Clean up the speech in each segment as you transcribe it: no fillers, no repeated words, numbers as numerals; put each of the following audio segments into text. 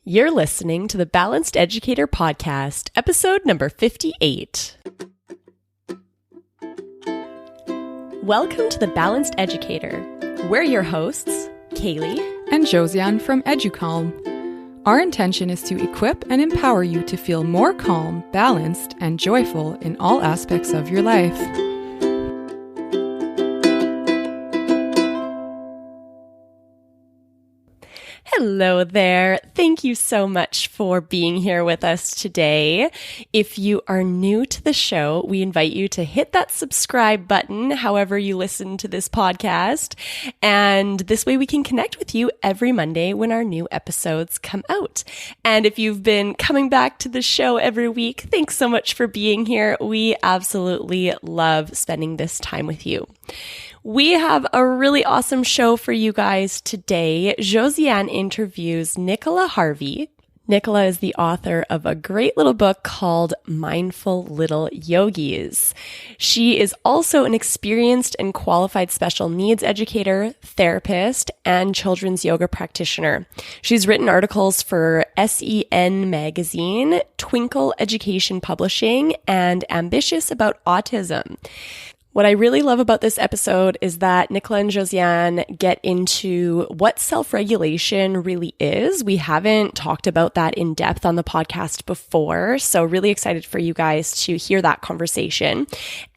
You're listening to the Balanced Educator Podcast, episode number 58. Welcome to the Balanced Educator. We're your hosts, Kaylee and Josiane from EduCalm. Our intention is to equip and empower you to feel more calm, balanced, and joyful in all aspects of your life. Hello there. Thank you so much for being here with us today. If you are new to the show, we invite you to hit that subscribe button however you listen to this podcast. And this way we can connect with you every Monday when our new episodes come out. And if you've been coming back to the show every week, thanks so much for being here. We absolutely love spending this time with you. We have a really awesome show for you guys today. Josiane interviews Nicola Harvey. Nicola is the author of a great little book called Mindful Little Yogis. She is also an experienced and qualified special needs educator, therapist, and children's yoga practitioner. She's written articles for SEN Magazine, Twinkle Education Publishing, and Ambitious About Autism. What I really love about this episode is that Nicola and Josiane get into what self-regulation really is. We haven't talked about that in depth on the podcast before, so really excited for you guys to hear that conversation.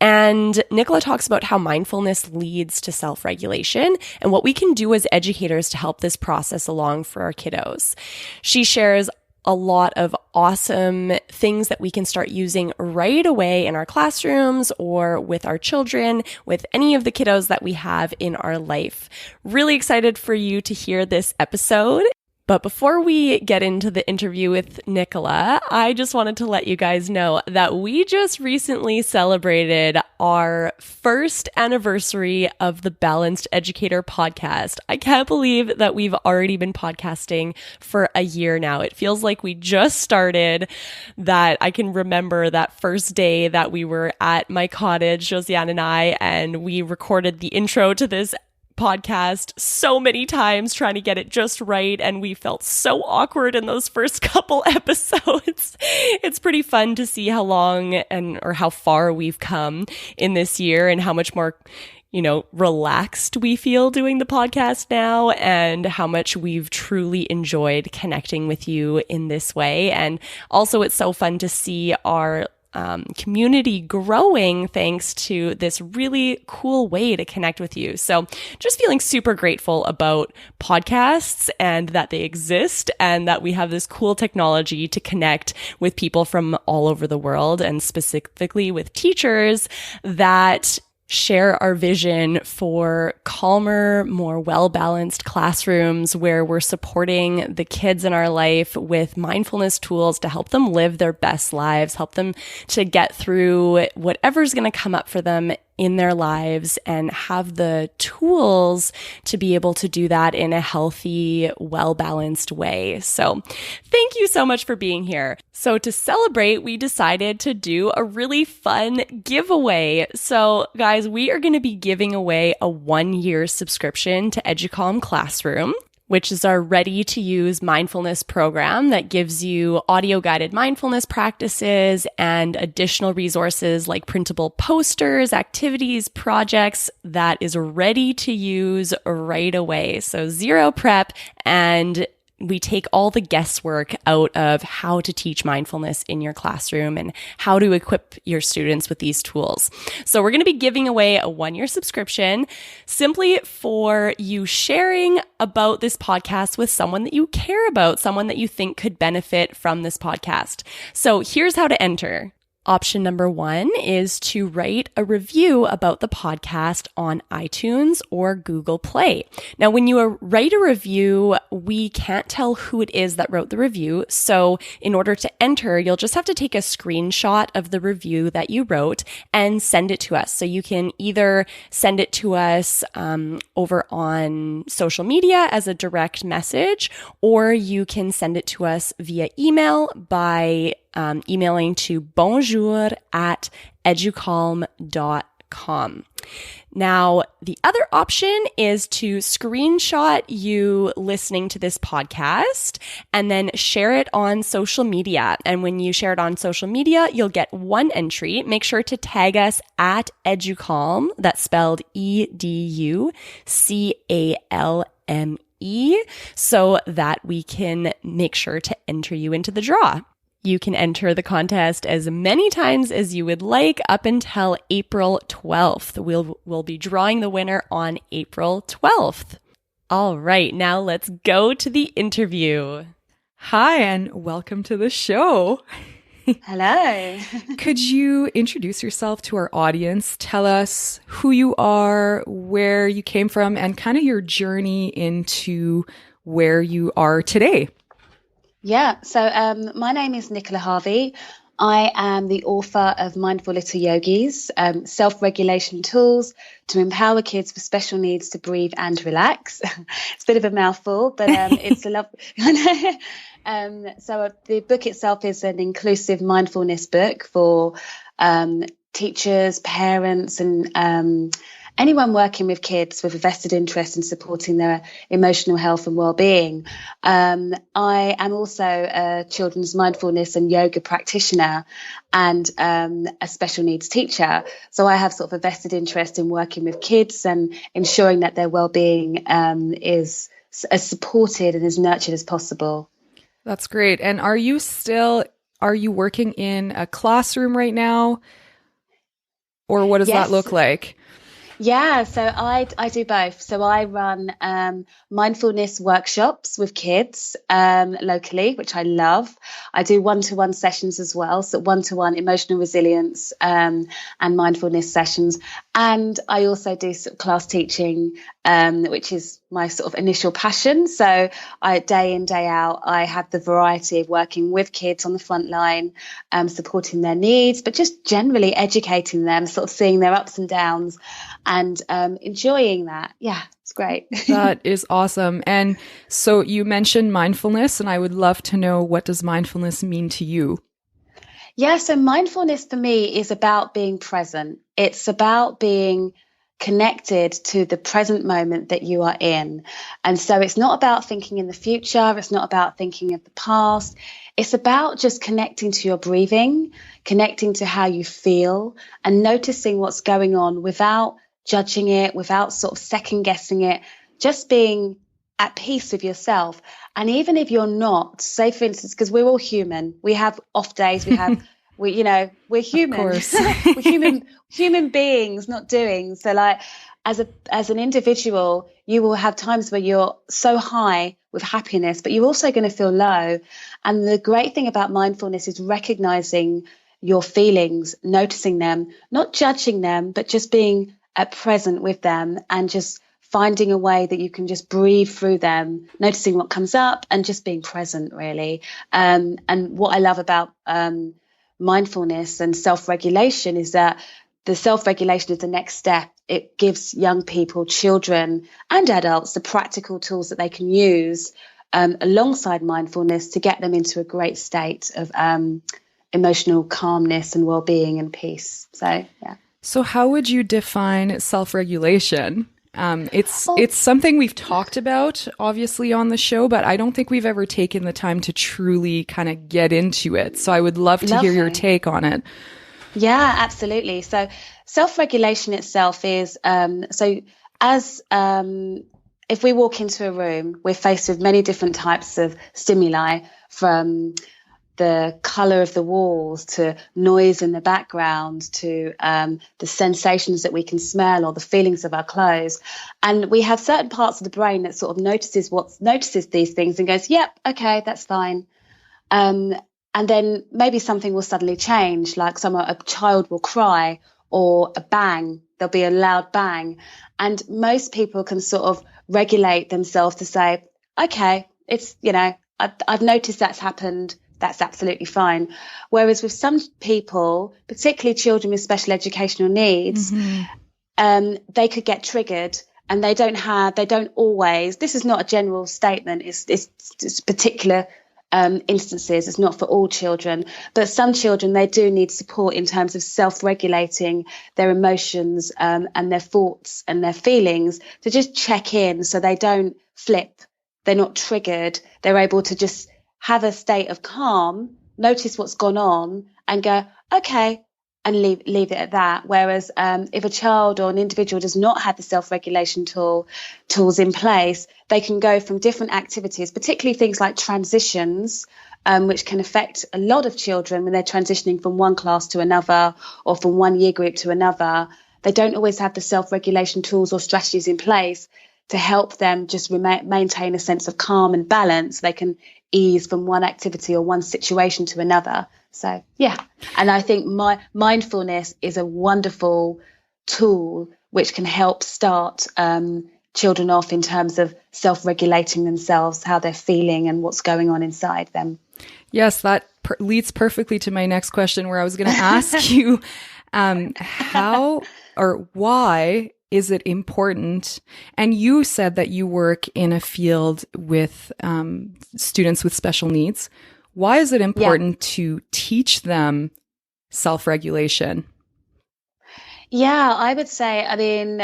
And Nicola talks about how mindfulness leads to self-regulation and what we can do as educators to help this process along for our kiddos. She shares a lot of awesome things that we can start using right away in our classrooms or with our children, with any of the kiddos that we have in our life. Really excited for you to hear this episode. But before we get into the interview with Nicola, I just wanted to let you guys know that we just recently celebrated our first anniversary of the Balanced Educator Podcast. I can't believe that we've already been podcasting for a year now. It feels like we just started, that I can remember that first day that we were at my cottage, Josiane and I, and we recorded the intro to this podcast so many times trying to get it just right, and we felt so awkward in those first couple episodes. It's pretty fun to see how long or how far we've come in this year and how much more relaxed we feel doing the podcast now, and how much we've truly enjoyed connecting with you in this way. And also it's so fun to see our community growing thanks to this really cool way to connect with you. So just feeling super grateful about podcasts and that they exist and that we have this cool technology to connect with people from all over the world, and specifically with teachers that share our vision for calmer, more well-balanced classrooms where we're supporting the kids in our life with mindfulness tools to help them live their best lives, help them to get through whatever's going to come up for them in their lives, and have the tools to be able to do that in a healthy, well-balanced way. So thank you so much for being here. So to celebrate, we decided to do a really fun giveaway. So guys, we are going to be giving away a 1-year subscription to EduCalm Classroom, which is our ready-to-use mindfulness program that gives you audio-guided mindfulness practices and additional resources like printable posters, activities, projects that is ready to use right away. So zero prep, and we take all the guesswork out of how to teach mindfulness in your classroom and how to equip your students with these tools. So we're going to be giving away a 1-year subscription simply for you sharing about this podcast with someone that you care about, someone that you think could benefit from this podcast. So here's how to enter. Option number 1 is to write a review about the podcast on iTunes or Google Play. Now, when you write a review, we can't tell who it is that wrote the review. So in order to enter, you'll just have to take a screenshot of the review that you wrote and send it to us. So you can either send it to us over on social media as a direct message, or you can send it to us via email by emailing to bonjour@educalm.com. gmail.com. Now, the other option is to screenshot you listening to this podcast and then share it on social media. And when you share it on social media, you'll get one entry. Make sure to tag us at Educalm. That's spelled EDUCALME, so that we can make sure to enter you into the draw. You can enter the contest as many times as you would like up until April 12th. We'll be drawing the winner on April 12th. All right, now let's go to the interview. Hi, and welcome to the show. Hello. Could you introduce yourself to our audience? Tell us who you are, where you came from, and kind of your journey into where you are today. Yeah, so my name is Nicola Harvey. I am the author of Mindful Little Yogis, self-regulation tools to empower kids with special needs to breathe and relax. It's a bit of a mouthful, but it's a love. So the book itself is an inclusive mindfulness book for teachers, parents, and anyone working with kids with a vested interest in supporting their emotional health and well-being. I am also a children's mindfulness and yoga practitioner and a special needs teacher. So I have sort of a vested interest in working with kids and ensuring that their well-being is as supported and as nurtured as possible. That's great. And are you working in a classroom right now? Or what does that look like? Yeah, so I do both. So I run mindfulness workshops with kids locally, which I love. I do one-to-one sessions as well, so one-to-one emotional resilience and mindfulness sessions. And I also do sort of class teaching, which is my sort of initial passion. So day in, day out, I have the variety of working with kids on the front line, supporting their needs, but just generally educating them, sort of seeing their ups and downs and enjoying that. Yeah, it's great. That is awesome. And so you mentioned mindfulness, and I would love to know, what does mindfulness mean to you? Yeah, so mindfulness for me is about being present. It's about being connected to the present moment that you are in. And so it's not about thinking in the future. It's not about thinking of the past. It's about just connecting to your breathing, connecting to how you feel, and noticing what's going on without judging it, without sort of second guessing it, just being at peace with yourself. And even if you're not, say for instance, because we're all human, we have off days, we're human. We're human beings, not doing. So like as an individual, you will have times where you're so high with happiness, but you're also going to feel low. And the great thing about mindfulness is recognizing your feelings, noticing them, not judging them, but just being present with them and just finding a way that you can just breathe through them, noticing what comes up and just being present, really. And what I love about mindfulness and self-regulation is that the self-regulation is the next step. It gives young people, children and adults the practical tools that they can use alongside mindfulness to get them into a great state of emotional calmness and well-being and peace. So, yeah. So how would you define self-regulation? It's something we've talked about, obviously, on the show, but I don't think we've ever taken the time to truly kind of get into it. So I would love to hear your take on it. Yeah, absolutely. So self-regulation itself is, if we walk into a room, we're faced with many different types of stimuli, from the color of the walls to noise in the background to the sensations that we can smell or the feelings of our clothes. And we have certain parts of the brain that sort of notices these things and goes, yep, okay, that's fine. And then maybe something will suddenly change, like a child will cry or a bang, there'll be a loud bang. And most people can sort of regulate themselves to say, okay, it's, I've noticed that's happened. That's absolutely fine. Whereas with some people, particularly children with special educational needs, they could get triggered and they don't always, this is not a general statement, it's particular instances. It's not for all children, but some children, they do need support in terms of self-regulating their emotions and their thoughts and their feelings, to just check in so they don't flip, they're not triggered, they're able to just have a state of calm, notice what's gone on and go, okay, and leave it at that. Whereas if a child or an individual does not have the self-regulation tools in place, they can go from different activities, particularly things like transitions, which can affect a lot of children when they're transitioning from one class to another or from one year group to another. They don't always have the self-regulation tools or strategies in place to help them just maintain a sense of calm and balance. They can ease from one activity or one situation to another. So, yeah. And I think mindfulness is a wonderful tool which can help start children off in terms of self-regulating themselves, how they're feeling and what's going on inside them. Yes, that leads perfectly to my next question, where I was going to ask you how or why is it important? And you said that you work in a field with students with special needs. Why is it important to teach them self-regulation? Yeah, I would say, I mean,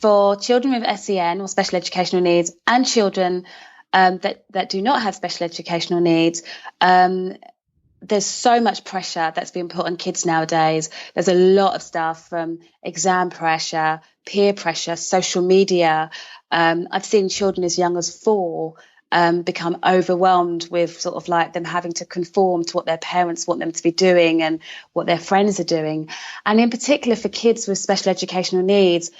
for children with SEN or special educational needs and children that do not have special educational needs, there's so much pressure that's being put on kids nowadays. There's a lot of stuff from exam pressure, peer pressure, social media. I've seen children as young as 4 become overwhelmed with sort of like them having to conform to what their parents want them to be doing and what their friends are doing. And in particular for kids with special educational needs,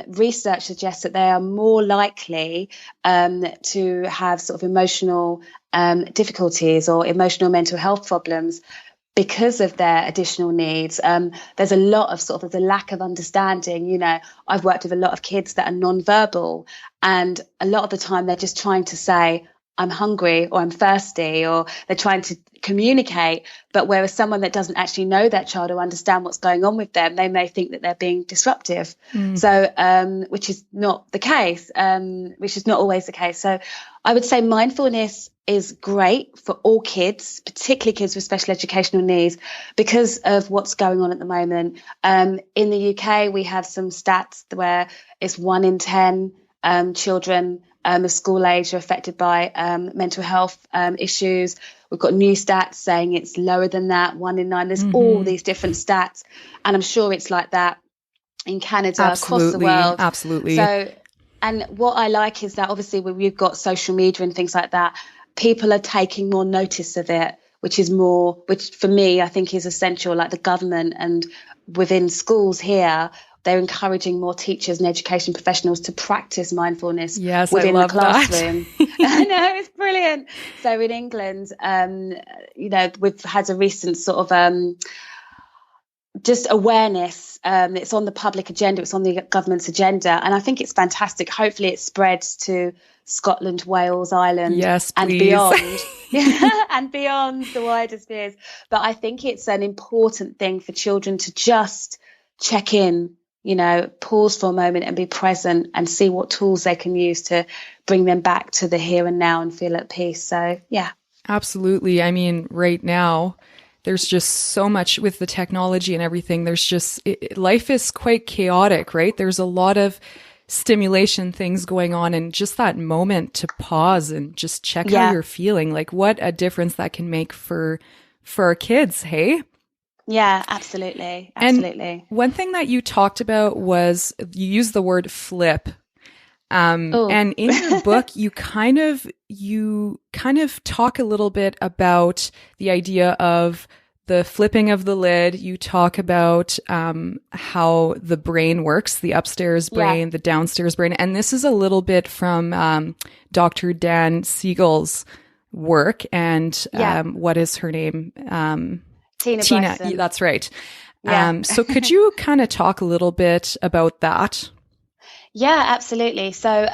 research suggests that they are more likely to have sort of emotional difficulties or emotional mental health problems because of their additional needs. There's a lot of there's a lack of understanding. You know, I've worked with a lot of kids that are nonverbal, and a lot of the time they're just trying to say, I'm hungry or I'm thirsty, or they're trying to communicate. But whereas someone that doesn't actually know that child or understand what's going on with them, they may think that they're being disruptive. So, which is not the case, which is not always the case. So I would say mindfulness is great for all kids, particularly kids with special educational needs, because of what's going on at the moment. In the UK, we have some stats where it's 1 in 10 children of school age are affected by mental health issues. We've got new stats saying it's lower than that, 1 in 9. There's all these different stats, and I'm sure it's like that in Canada, across the world. Absolutely. So, and what I like is that obviously when we've got social media and things like that, people are taking more notice of it, which for me I think is essential. Like the government and within schools here, they're encouraging more teachers and education professionals to practice mindfulness within the classroom. I know, it's brilliant. So in England, we've had a recent sort of just awareness. It's on the public agenda. It's on the government's agenda. And I think it's fantastic. Hopefully it spreads to Scotland, Wales, Ireland, and beyond. And beyond the wider spheres. But I think it's an important thing for children to just check in, pause for a moment and be present and see what tools they can use to bring them back to the here and now and feel at peace. So, yeah. Absolutely. I mean, right now, there's just so much with the technology and everything. There's just, life is quite chaotic, right? There's a lot of stimulation things going on, and just that moment to pause and just check how you're feeling. Like what a difference that can make for our kids, hey? Yeah, absolutely. And one thing that you talked about was you used the word flip. And in your book, you kind of talk a little bit about the idea of the flipping of the lid. You talk about how the brain works, the upstairs brain, the downstairs brain. And this is a little bit from Dr. Dan Siegel's work. And what is her name? Tina, Bryson. That's right. Yeah. So could you kind of talk a little bit about that? Yeah, absolutely. So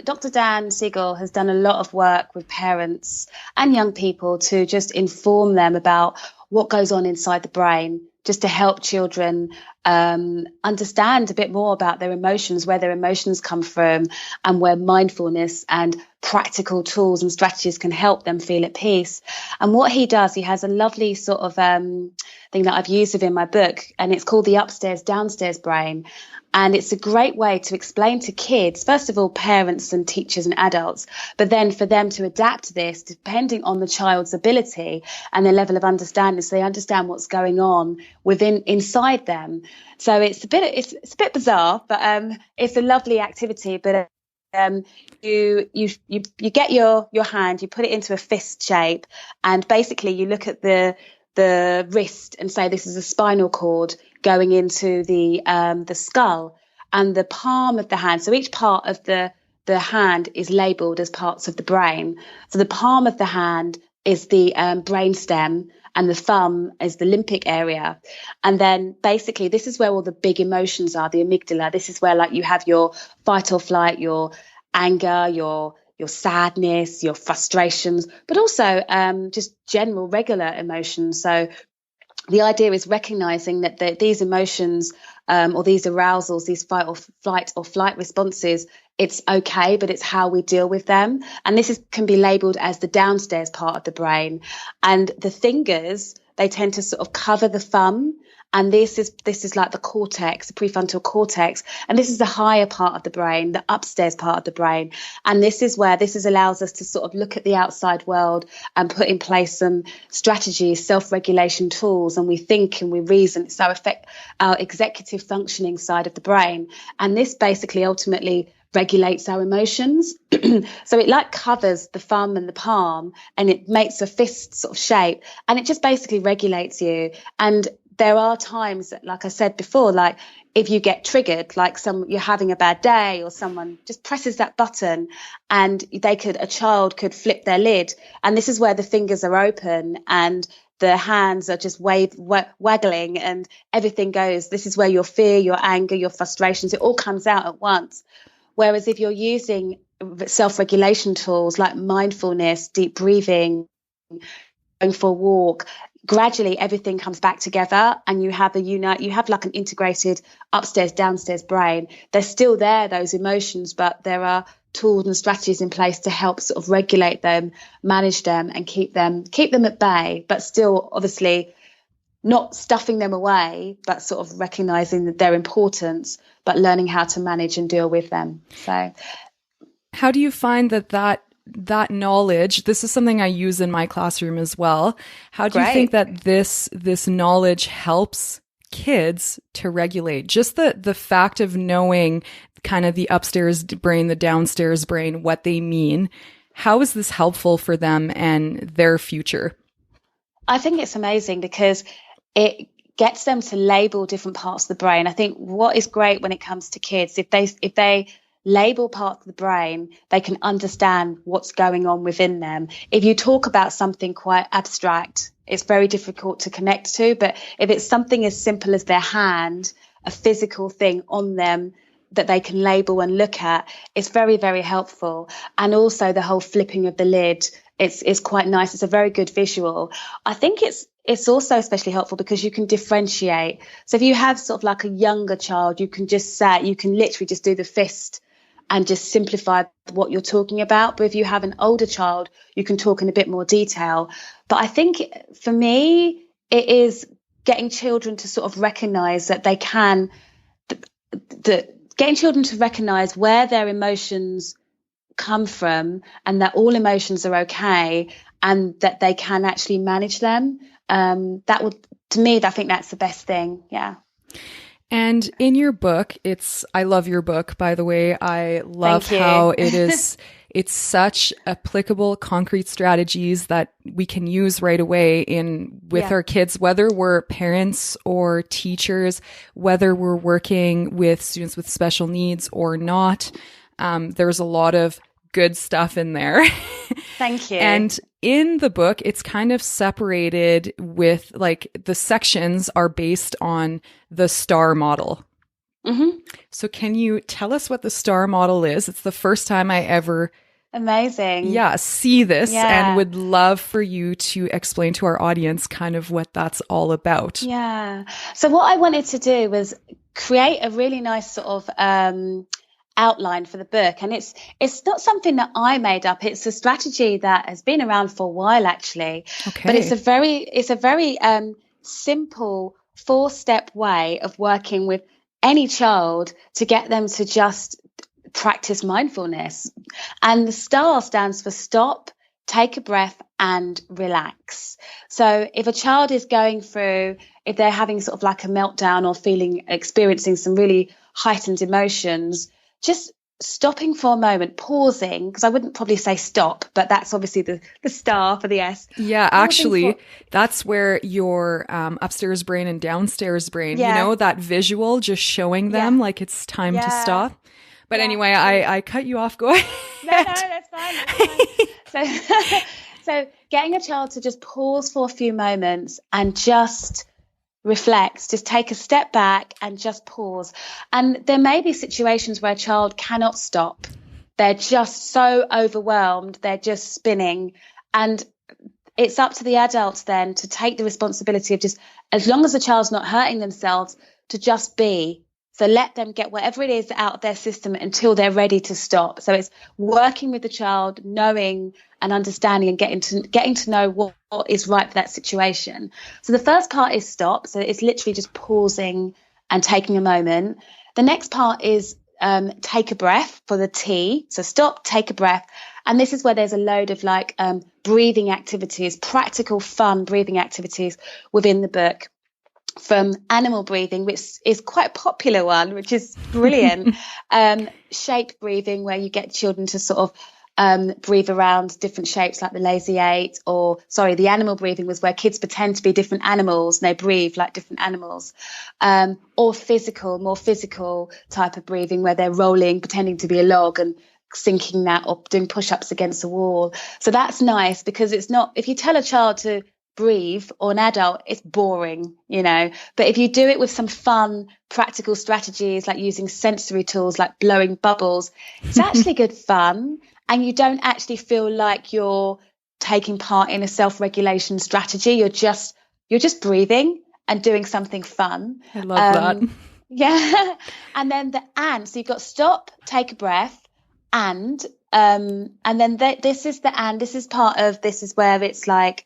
Dr. Dan Siegel has done a lot of work with parents and young people to just inform them about what goes on inside the brain, just to help children understand a bit more about their emotions, where their emotions come from, and where mindfulness and practical tools and strategies can help them feel at peace. And what he does, he has a lovely sort of thing that I've used within my book, and it's called the upstairs downstairs brain. And it's a great way to explain to kids, first of all, parents and teachers and adults, but then for them to adapt this depending on the child's ability and their level of understanding, so they understand what's going on inside them. So it's a bit bizarre, but it's a lovely activity. But you get your hand, you put it into a fist shape, and basically you look at the wrist and say this is a spinal cord going into the skull, and the palm of the hand. So each part of the hand is labelled as parts of the brain. So the palm of the hand is the brain stem, and the thumb is the limbic area. And then basically this is where all the big emotions are, the amygdala. This is where like you have your fight or flight, your anger, your sadness, your frustrations, but also just general regular emotions. So the idea is recognizing that these emotions or these arousals, these fight or flight responses, it's okay, but it's how we deal with them. And this can be labeled as the downstairs part of the brain. And the fingers, they tend to sort of cover the thumb. And this is like the cortex, the prefrontal cortex. And this is the higher part of the brain, the upstairs part of the brain. And this is where allows us to sort of look at the outside world and put in place some strategies, self-regulation tools, and we think and we reason. It's our executive functioning side of the brain. And this basically ultimately regulates our emotions. So it like covers the thumb and the palm, and it makes a fist sort of shape, and it just basically regulates you. And there are times, like I said before, like if you get triggered, like you're having a bad day or someone just presses that button, and a child could flip their lid, and this is where the fingers are open and the hands are just waggling and everything goes. This is where your fear, your anger, your frustrations, it all comes out at once. Whereas if you're using self-regulation tools like mindfulness, deep breathing, going for a walk, gradually everything comes back together, and you have like an integrated upstairs downstairs brain. They're still there, those emotions, but there are tools and strategies in place to help sort of regulate them, manage them, and keep them at bay, but still obviously not stuffing them away, but sort of recognizing their importance, but learning how to manage and deal with them. So how do you find that knowledge, this is something I use in my classroom as well. How do you think that this knowledge helps kids to regulate? Just the fact of knowing kind of the upstairs brain, the downstairs brain, what they mean. How is this helpful for them and their future? I think it's amazing because it gets them to label different parts of the brain. I think what is great when it comes to kids, if they label parts of the brain, they can understand what's going on within them. If you talk about something quite abstract, it's very difficult to connect to. But if it's something as simple as their hand, a physical thing on them that they can label and look at, it's very, very helpful. And also the whole flipping of the lid, it's quite nice. It's a very good visual. I think it's also especially helpful because you can differentiate. So if you have sort of like a younger child, you can literally just do the fist and just simplify what you're talking about. But if you have an older child, you can talk in a bit more detail. But I think for me, it is getting children to sort of recognize that they can, getting children to recognize where their emotions come from, and that all emotions are okay, and that they can actually manage them. That would, to me, I think that's the best thing. Yeah. And in your book, I love your book, by the way. I love how it's such applicable, concrete strategies that we can use right away with our kids, whether we're parents or teachers, whether we're working with students with special needs or not. There's a lot of good stuff in there. Thank you. And in the book, it's kind of separated with, like, the sections are based on the S.T.A.R model. Mm-hmm. So can you tell us what the S.T.A.R model is? It's the first time I ever Amazing. see this Yeah. and would love for you to explain to our audience kind of what that's all about. Yeah. So what I wanted to do was create a really nice sort of outline for the book, and it's not something that I made up. It's a strategy that has been around for a while, actually. Okay. But it's a very simple 4-step way of working with any child to get them to just practice mindfulness. And the STAR stands for stop, take a breath, and relax. So if a child is going through, if they're having sort of like a meltdown or experiencing some really heightened emotions, just stopping for a moment, pausing, because I wouldn't probably say stop, but that's obviously the STAR for the S. Yeah, actually, that's where your upstairs brain and downstairs brain, that visual, just showing them like it's time to stop. But anyway, I cut you off. Go ahead. No, that's fine. So getting a child to just pause for a few moments and just reflect, just take a step back and just pause. And there may be situations where a child cannot stop. They're just so overwhelmed. They're just spinning. And it's up to the adults then to take the responsibility of just, as long as the child's not hurting themselves, to just be. So let them get whatever it is out of their system until they're ready to stop. So it's working with the child, knowing and understanding and getting to know what is right for that situation. So the first part is stop. So it's literally just pausing and taking a moment. The next part is take a breath, for the T. So stop, take a breath. And this is where there's a load of like breathing activities, practical, fun breathing activities within the book. From animal breathing, which is quite a popular one, which is brilliant. Shape breathing, where you get children to sort of breathe around different shapes like the lazy 8, the animal breathing was where kids pretend to be different animals and they breathe like different animals. Or more physical type of breathing where they're rolling, pretending to be a log and sinking that, or doing push-ups against a wall. So that's nice, because it's not, if you tell a child to breathe, or an adult, it's boring, but if you do it with some fun practical strategies like using sensory tools like blowing bubbles, it's actually good fun, and you don't actually feel like you're taking part in a self-regulation strategy. You're just breathing and doing something fun. I love that. Yeah. And then so you've got stop, take a breath, and then this is where it's like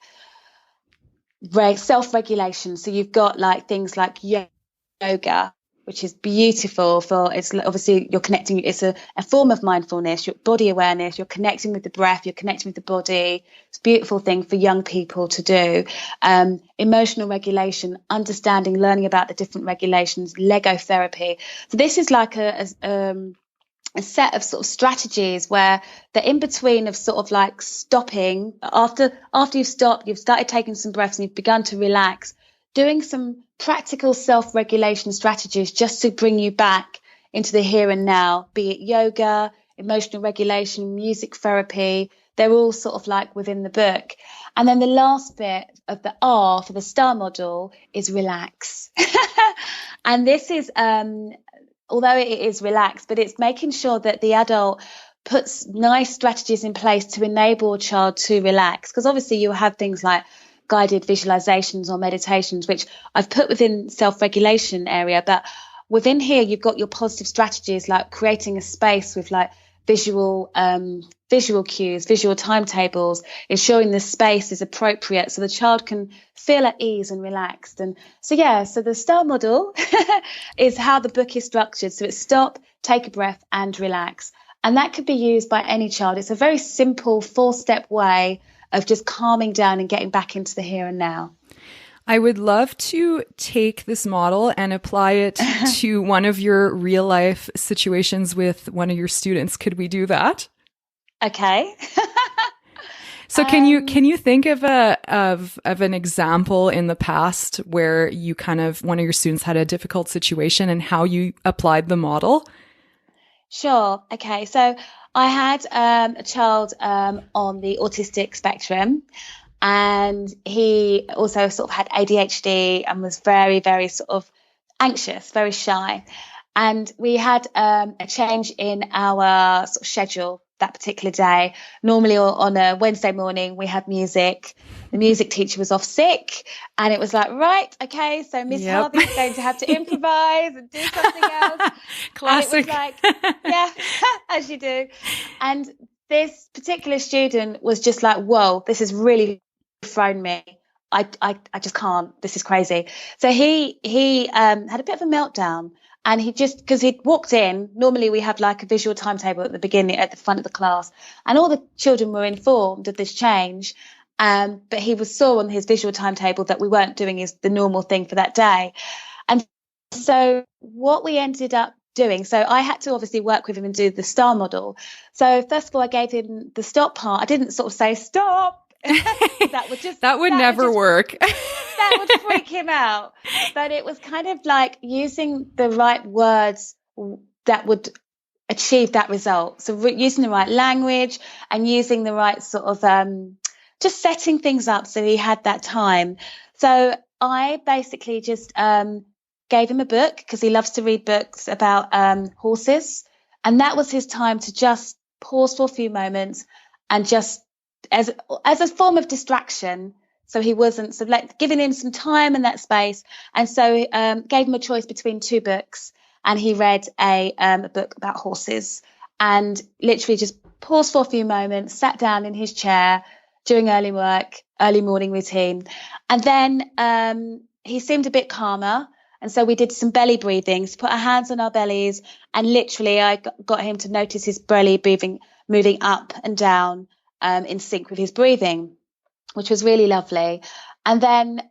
self-regulation. So you've got like things like yoga, which is beautiful it's obviously you're connecting, it's a form of mindfulness, your body awareness, you're connecting with the breath, you're connecting with the body. It's a beautiful thing for young people to do. Emotional regulation, understanding, learning about the different regulations, Lego therapy. So this is like a set of sort of strategies where the in between of sort of like stopping, after you've stopped, you've started taking some breaths and you've begun to relax, doing some practical self-regulation strategies just to bring you back into the here and now, be it yoga, emotional regulation, music therapy. They're all sort of like within the book. And then the last bit of the R for the STAR model is relax. And this is although it is relaxed, but it's making sure that the adult puts nice strategies in place to enable a child to relax. Because obviously you'll have things like guided visualizations or meditations, which I've put within self-regulation area. But within here, you've got your positive strategies like creating a space with like visual cues, visual timetables, ensuring the space is appropriate so the child can feel at ease and relaxed. And so the STAR model is how the book is structured. So it's stop, take a breath, and relax. And that could be used by any child. It's a very simple 4-step way of just calming down and getting back into the here and now. I would love to take this model and apply it to one of your real life situations with one of your students. Could we do that? Okay. So can you think of an example in the past where you kind of, one of your students had a difficult situation and how you applied the model? Sure. Okay. So I had a child on the autistic spectrum, and he also sort of had ADHD and was very, very sort of anxious, very shy. And we had a change in our sort of schedule that particular day. Normally on a Wednesday morning, we had music. The music teacher was off sick, and it was like, right, okay, so Miss Harvey is going to have to improvise and do something else. Classic. And it was like, yeah, as you do. And this particular student was just like, whoa, this has really thrown me. I just can't. This is crazy. So he had a bit of a meltdown, and he just, because he'd walked in. Normally we have like a visual timetable at the beginning, at the front of the class, and all the children were informed of this change. But he saw on his visual timetable that we weren't doing the normal thing for that day. And so what we ended up doing, so I had to obviously work with him and do the S.T.A.R model. So first of all, I gave him the stop part. I didn't sort of say stop. that would never work. That would freak him out. But it was kind of like using the right words that would achieve that result. So using the right language and using the right sort of just setting things up so he had that time. So I basically just gave him a book, because he loves to read books about horses. And that was his time to just pause for a few moments and just as a form of distraction. So he wasn't giving him some time and that space. And so gave him a choice between two books, and he read a book about horses, and literally just paused for a few moments, sat down in his chair during early morning routine. And then he seemed a bit calmer. And so we did some belly breathings, put our hands on our bellies, and literally I got him to notice his belly breathing, moving up and down in sync with his breathing, which was really lovely. And then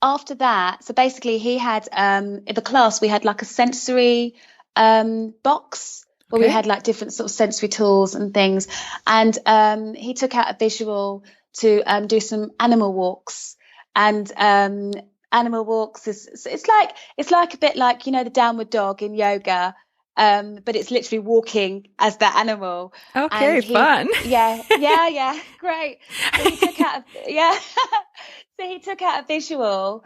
after that, so basically he had, in the class, we had like a sensory box where we had like different sort of sensory tools and things. And he took out a visual to do some animal walks. And animal walks it's like a bit like, the downward dog in yoga. But it's literally walking as that animal. Okay, fun. Yeah, great. So he took out a visual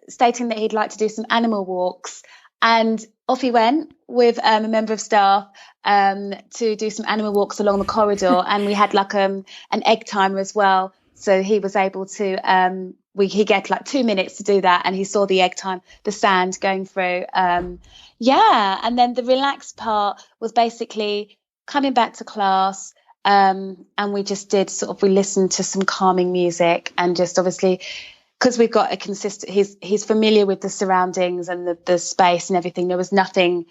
stating that he'd like to do some animal walks, and off he went with a member of staff to do some animal walks along the corridor. And we had like an egg timer as well, so he was able to he get like 2 minutes to do that, and he saw the egg time, the sand going through. And then the relaxed part was basically coming back to class, and we just did we listened to some calming music, and just obviously, because we've got a consistent, he's familiar with the surroundings and the space and everything. There was nothing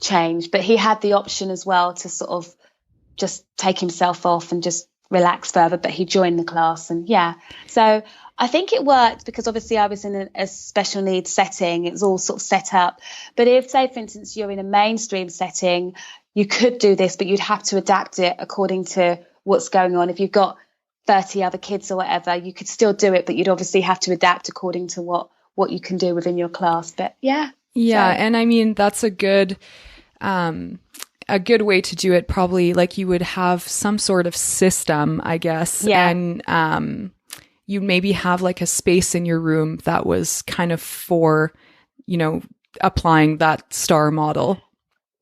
changed, but he had the option as well to sort of just take himself off and just relax further, but he joined the class. And so I think it worked, because obviously I was in a special needs setting. It was all sort of set up. But if, say, for instance, you're in a mainstream setting, you could do this, but you'd have to adapt it according to what's going on. If you've got 30 other kids or whatever, you could still do it, but you'd obviously have to adapt according to what you can do within your class. But and I mean, that's a good way to do it. Probably like you would have some sort of system, I guess. And you maybe have like a space in your room that was kind of for, applying that S.T.A.R model.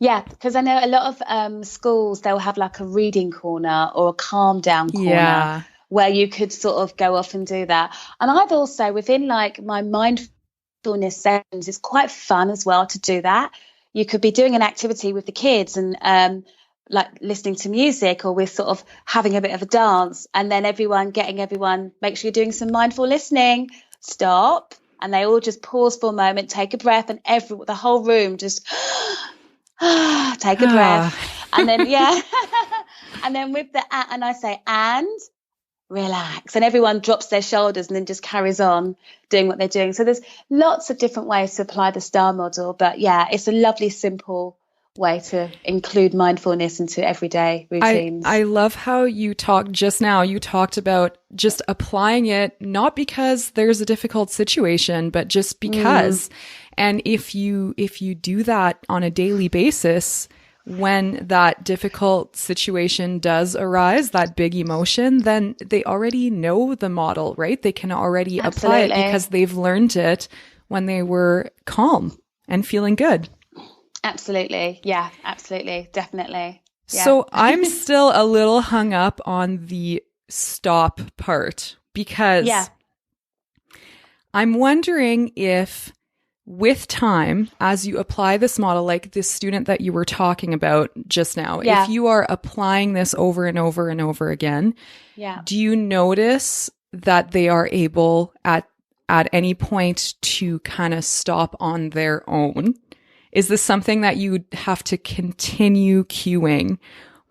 Yeah, because I know a lot of schools, they'll have like a reading corner or a calm down corner where you could sort of go off and do that. And I've also, within like my mindfulness sessions, it's quite fun as well to do that. You could be doing an activity with the kids and like listening to music, or we're sort of having a bit of a dance, and then make sure you're doing some mindful listening, stop, and they all just pause for a moment, take a breath, and the whole room just take a breath. And then and then with and I say, and relax, and everyone drops their shoulders and then just carries on doing what they're doing. So there's lots of different ways to apply the S.T.A.R model, but it's a lovely, simple way to include mindfulness into everyday routines. I love how you talked about just applying it, not because there's a difficult situation, but just because. And if you do that on a daily basis, when that difficult situation does arise, that big emotion, then they already know the model, right? They can already apply it because they've learned it when they were calm and feeling good. Absolutely. Yeah, absolutely. Definitely. Yeah. So I'm still a little hung up on the stop part because I'm wondering if with time, as you apply this model, like this student that you were talking about just now, if you are applying this over and over and over again, do you notice that they are able at any point to kind of stop on their own? Is this something that you have to continue cueing,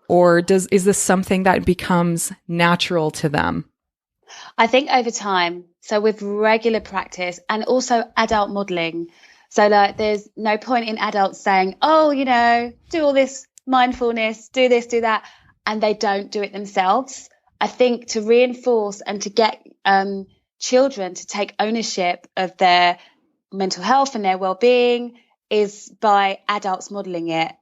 or is this something that becomes natural to them? I think over time, so with regular practice and also adult modeling. So like there's no point in adults saying, oh, you know, do all this mindfulness, do this, do that, and they don't do it themselves. I think to reinforce and to get children to take ownership of their mental health and their well-being is by adults modeling it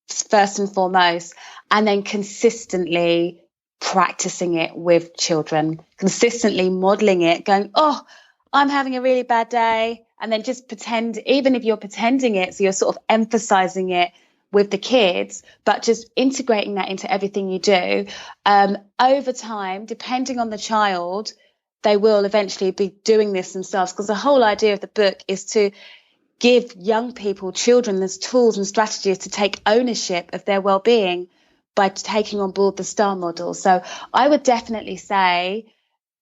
first and foremost, and then consistently practicing it with children, consistently modeling it, going, oh, I'm having a really bad day. And then just pretend, even if you're pretending it, so you're sort of emphasizing it with the kids, but just integrating that into everything you do. Over time, depending on the child, they will eventually be doing this themselves, because the whole idea of the book is to give young people, children, those tools and strategies to take ownership of their well-being by taking on board the S.T.A.R model. So I would definitely say,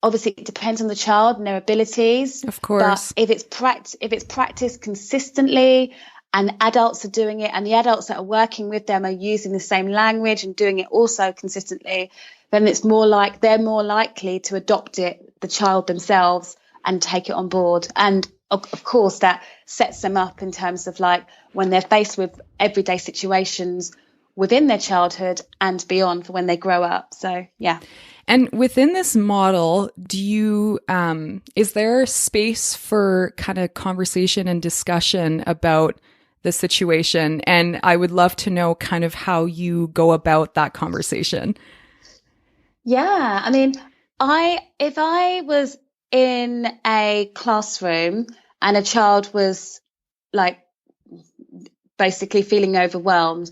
obviously it depends on the child and their abilities. Of course. But if it's practiced consistently and adults are doing it, and the adults that are working with them are using the same language and doing it also consistently, then they're more likely to adopt it, the child themselves, and take it on board. And of course, that sets them up in terms of like when they're faced with everyday situations within their childhood and beyond for when they grow up. So, yeah. And within this model, is there space for kind of conversation and discussion about the situation? And I would love to know kind of how you go about that conversation. Yeah. I mean, if I was in a classroom and a child was like basically feeling overwhelmed,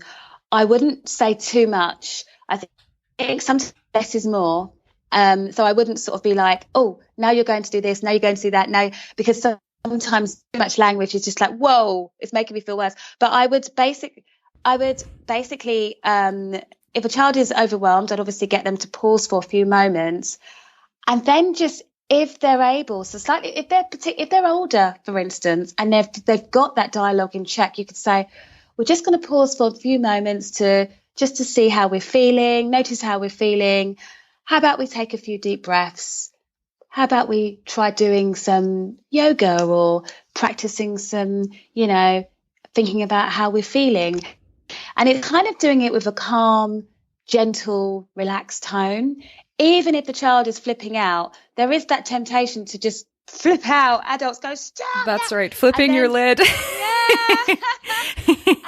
I wouldn't say too much. I think sometimes less is more. So I wouldn't sort of be like, oh, now you're going to do this, now you're going to do that, now, because sometimes too much language is just like, whoa, it's making me feel worse. But I would basically, if a child is overwhelmed, I'd obviously get them to pause for a few moments, and then just, if they're able, so slightly, if they're older, for instance, and they've got that dialogue in check, you could say, we're just going to pause for a few moments to see how we're feeling, notice how we're feeling. How about we take a few deep breaths? How about we try doing some yoga or practicing some, thinking about how we're feeling? And it's kind of doing it with a calm, gentle, relaxed tone. Even if the child is flipping out, there is that temptation to just flip out. Adults go, stop. That's right. Flipping your lid. Yeah.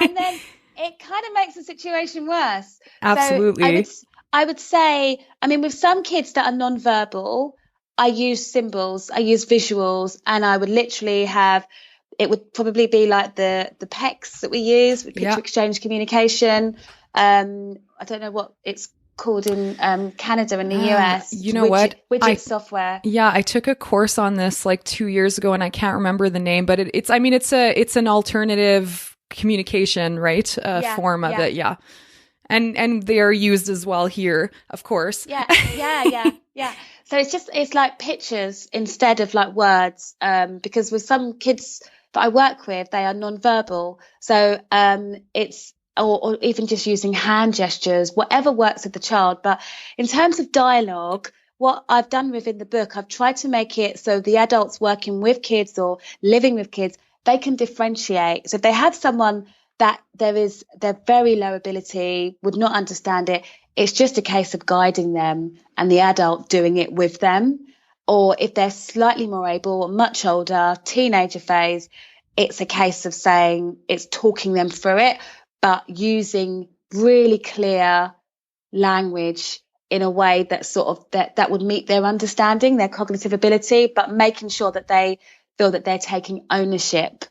And then it kind of makes the situation worse. Absolutely. So I would say, I mean, with some kids that are nonverbal, I use symbols, I use visuals, and I would literally it would probably be like the PECs that we use, with picture exchange communication. I don't know what it's called in Canada and the US. You know what? Widget software. Yeah, I took a course on this like 2 years ago, and I can't remember the name, but it's an alternative communication, right? Form of it. Yeah. And they are used as well here, of course. Yeah. So it's like pictures instead of like words, because with some kids that I work with, they are nonverbal. So it's or even just using hand gestures, whatever works with the child. But in terms of dialogue, what I've done within the book, I've tried to make it so the adults working with kids or living with kids, they can differentiate. So if they have someone that they're very low ability, would not understand it, it's just a case of guiding them and the adult doing it with them. Or if they're slightly more able, much older, teenager phase, it's a case of saying, it's talking them through it, but using really clear language in a way that sort of that would meet their understanding, their cognitive ability, but making sure that they feel that they're taking ownership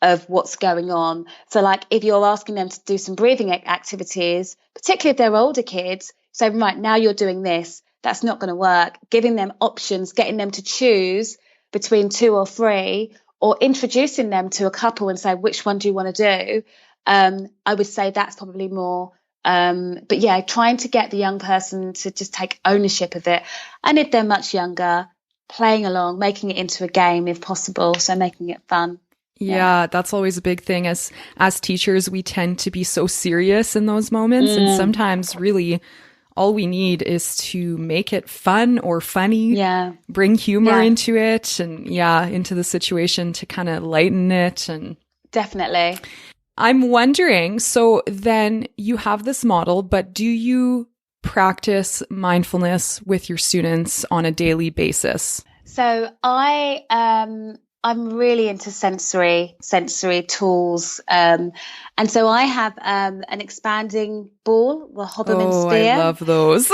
of what's going on. So like if you're asking them to do some breathing activities, particularly if they're older kids, say, right, now you're doing this, that's not going to work. Giving them options, getting them to choose between 2 or 3, or introducing them to a couple and say, which one do you want to do? I would say that's probably more. But yeah, trying to get the young person to just take ownership of it. And if they're much younger, playing along, making it into a game if possible. So making it fun. Yeah, that's always a big thing. As teachers, we tend to be so serious in those moments. And sometimes really all we need is to make it fun or funny, bring humor into it and into the situation to kind of lighten it. And definitely. I'm wondering, so then you have this model, but do you practice mindfulness with your students on a daily basis? So I'm really into sensory tools. And so I have an expanding ball, the Hoberman sphere. I love those.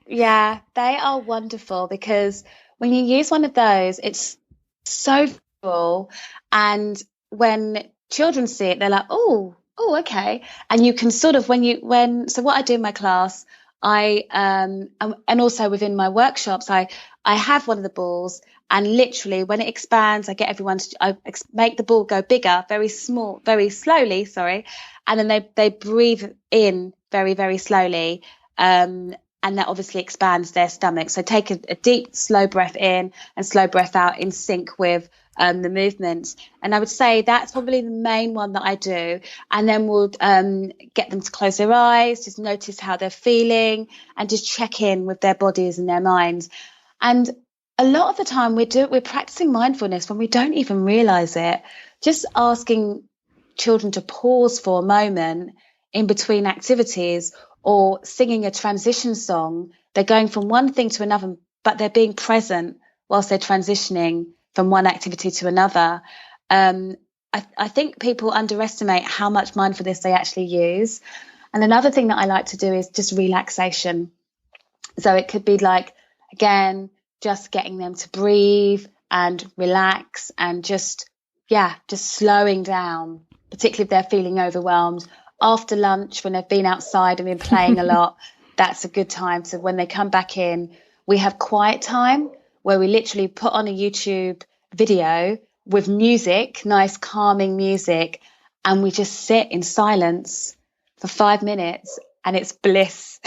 Yeah, they are wonderful because when you use one of those, it's so cool. And when children see it, they're like, oh, okay. And you can sort of, so what I do in my class, and also within my workshops, I have one of the balls, and literally when it expands, I get everyone I make the ball go bigger, very slowly, and then they breathe in very, very slowly, and that obviously expands their stomach. So take a deep, slow breath in and slow breath out in sync with the movements. And I would say that's probably the main one that I do. And then we'll get them to close their eyes, just notice how they're feeling, and just check in with their bodies and their minds. And a lot of the time we're practicing mindfulness when we don't even realize it. Just asking children to pause for a moment in between activities, or singing a transition song. They're going from one thing to another, but they're being present whilst they're transitioning from one activity to another. I think people underestimate how much mindfulness they actually use. And another thing that I like to do is just relaxation. So it could be like, again, just getting them to breathe and relax and just slowing down, particularly if they're feeling overwhelmed. After lunch, when they've been outside and been playing a lot, that's a good time. So when they come back in, we have quiet time where we literally put on a YouTube video with music, nice calming music, and we just sit in silence for 5 minutes, and it's bliss.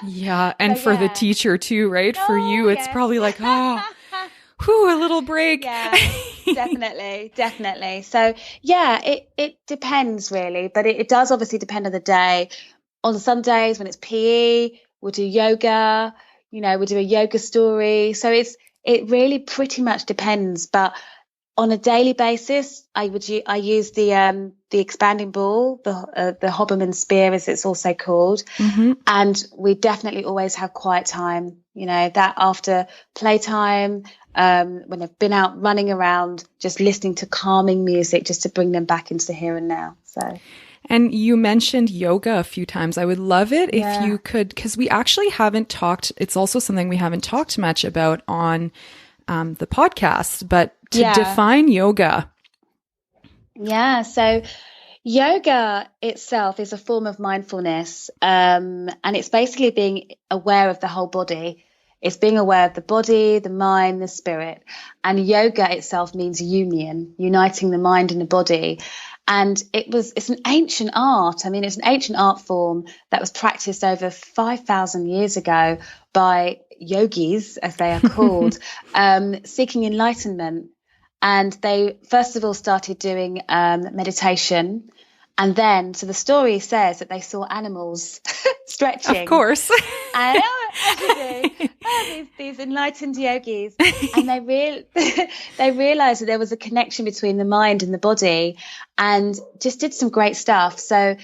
Yeah, and so, for the teacher too, right? For you, it's probably like, a little break. Yeah, definitely. So yeah, it depends really, but it does obviously depend on the day. On some days when it's PE, we'll do yoga, we'll do a yoga story. So it really pretty much depends. But on a daily basis, I use the expanding ball, the Hoberman sphere, as it's also called, and we definitely always have quiet time. That after playtime, when they've been out running around, just listening to calming music, just to bring them back into the here and now. So. And you mentioned yoga a few times. I would love it if you could, because we actually haven't talked. It's also something we haven't talked much about on the podcast, but to define yoga. Yeah. So yoga itself is a form of mindfulness. And it's basically being aware of the whole body. It's being aware of the body, the mind, the spirit. And yoga itself means uniting the mind and the body. And it's an ancient art. I mean, it's an ancient art form that was practiced over 5,000 years ago by yogis, as they are called, seeking enlightenment. And they first of all started doing meditation. And then, so the story says that they saw animals stretching. Of course. And as you do, these enlightened yogis. And they realized that there was a connection between the mind and the body, and just did some great stuff. So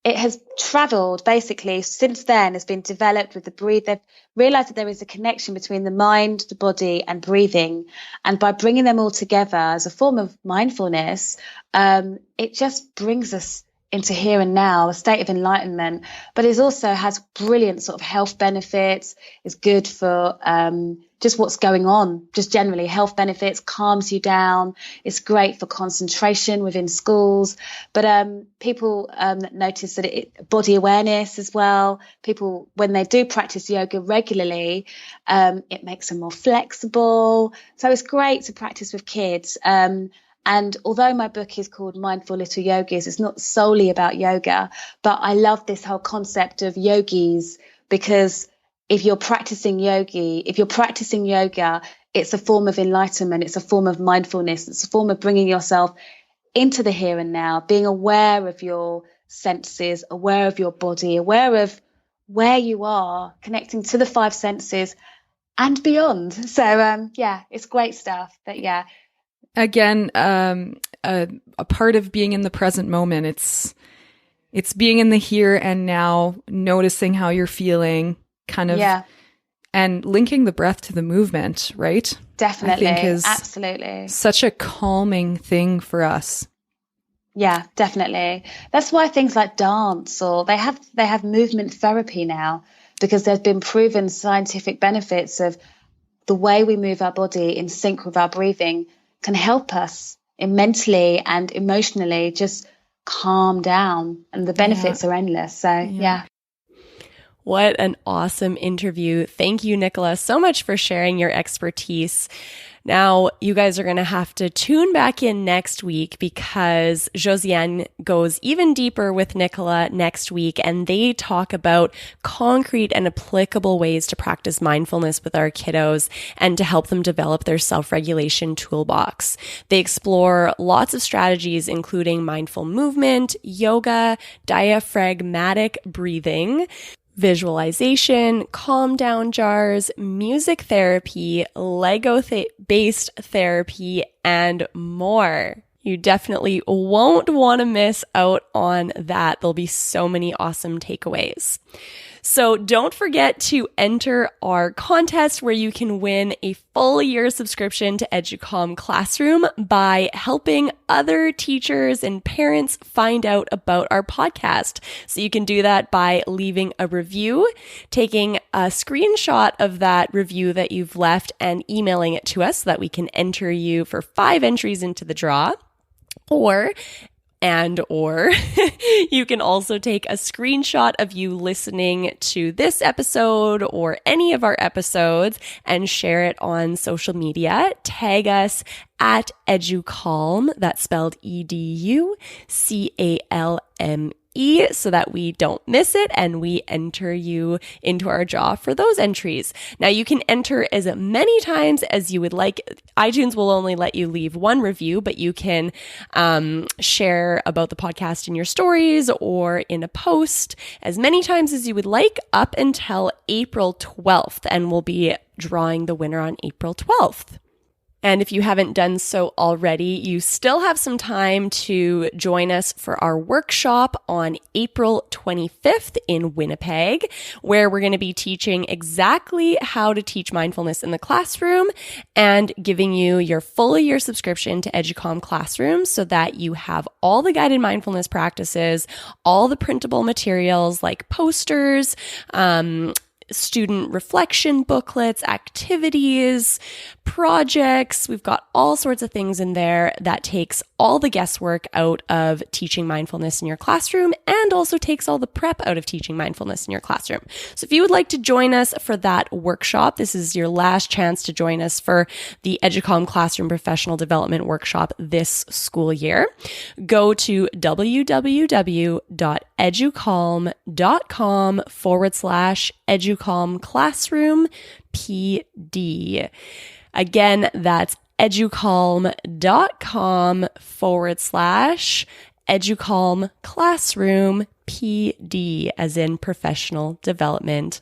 it has traveled basically since then, has been developed with the breathe. They've realized that there is a connection between the mind, the body, and breathing. And by bringing them all together as a form of mindfulness, it just brings us into here and now, a state of enlightenment. But it also has brilliant sort of health benefits. It's good for just what's going on, just generally health benefits, calms you down. It's great for concentration within schools. But people notice that body awareness as well. People, when they do practice yoga regularly, it makes them more flexible. So it's great to practice with kids. And although my book is called Mindful Little Yogis, it's not solely about yoga, but I love this whole concept of yogis, because if you're practicing yoga, it's a form of enlightenment. It's a form of mindfulness. It's a form of bringing yourself into the here and now, being aware of your senses, aware of your body, aware of where you are, connecting to the five senses and beyond. So, it's great stuff. But yeah. Again, a part of being in the present moment. It's being in the here and now, noticing how you're feeling, kind of, and linking the breath to the movement, right? Definitely. I think is absolutely such a calming thing for us. Yeah, definitely. That's why things like dance, or they have movement therapy now, because there's been proven scientific benefits of the way we move our body in sync with our breathing can help us mentally and emotionally just calm down, and the benefits are endless. So yeah. What an awesome interview. Thank you, Nicola, so much for sharing your expertise. Now, you guys are going to have to tune back in next week, because Josiane goes even deeper with Nicola next week, and they talk about concrete and applicable ways to practice mindfulness with our kiddos and to help them develop their self-regulation toolbox. They explore lots of strategies, including mindful movement, yoga, diaphragmatic breathing, visualization, calm down jars, music therapy, Lego-based therapy, and more. You definitely won't want to miss out on that. There'll be so many awesome takeaways. So don't forget to enter our contest where you can win a full year subscription to Educom Classroom by helping other teachers and parents find out about our podcast. So you can do that by leaving a review, taking a screenshot of that review that you've left and emailing it to us so that we can enter you for 5 entries into the draw. Or you can also take a screenshot of you listening to this episode or any of our episodes and share it on social media. Tag us at EduCalm, that's spelled EduCalme, so that we don't miss it and we enter you into our draw for those entries. Now, you can enter as many times as you would like. iTunes will only let you leave 1 review, but you can share about the podcast in your stories or in a post as many times as you would like up until April 12th, and we'll be drawing the winner on April 12th. And if you haven't done so already, you still have some time to join us for our workshop on April 25th in Winnipeg, where we're going to be teaching exactly how to teach mindfulness in the classroom and giving you your full year subscription to Educom Classroom so that you have all the guided mindfulness practices, all the printable materials like posters, student reflection booklets, activities, projects. We've got all sorts of things in there that takes all the guesswork out of teaching mindfulness in your classroom and also takes all the prep out of teaching mindfulness in your classroom. So if you would like to join us for that workshop, this is your last chance to join us for the Educom Classroom Professional Development Workshop this school year. Go to www.educalm.com/Educom Classroom PD. Again, that's educalm.com/Educalm Classroom PD, as in professional development.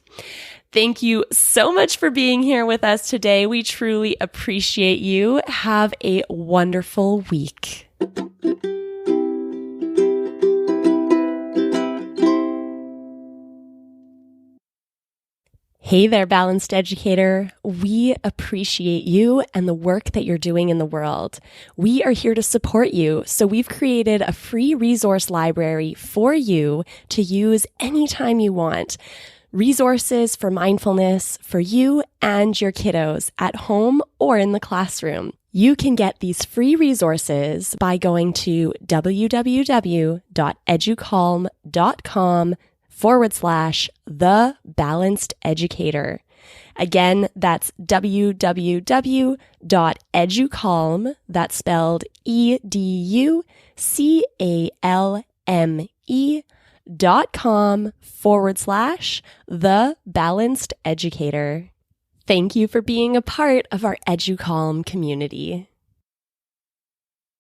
Thank you so much for being here with us today. We truly appreciate you. Have a wonderful week. Hey there, Balanced Educator. We appreciate you and the work that you're doing in the world. We are here to support you, so we've created a free resource library for you to use anytime you want. resources for mindfulness for you and your kiddos at home or in the classroom. You can get these free resources by going to www.educalm.com/The Balanced Educator. Again, that's www.educalm, that's spelled educalme.com/The Balanced Educator. Thank you for being a part of our EduCalm community.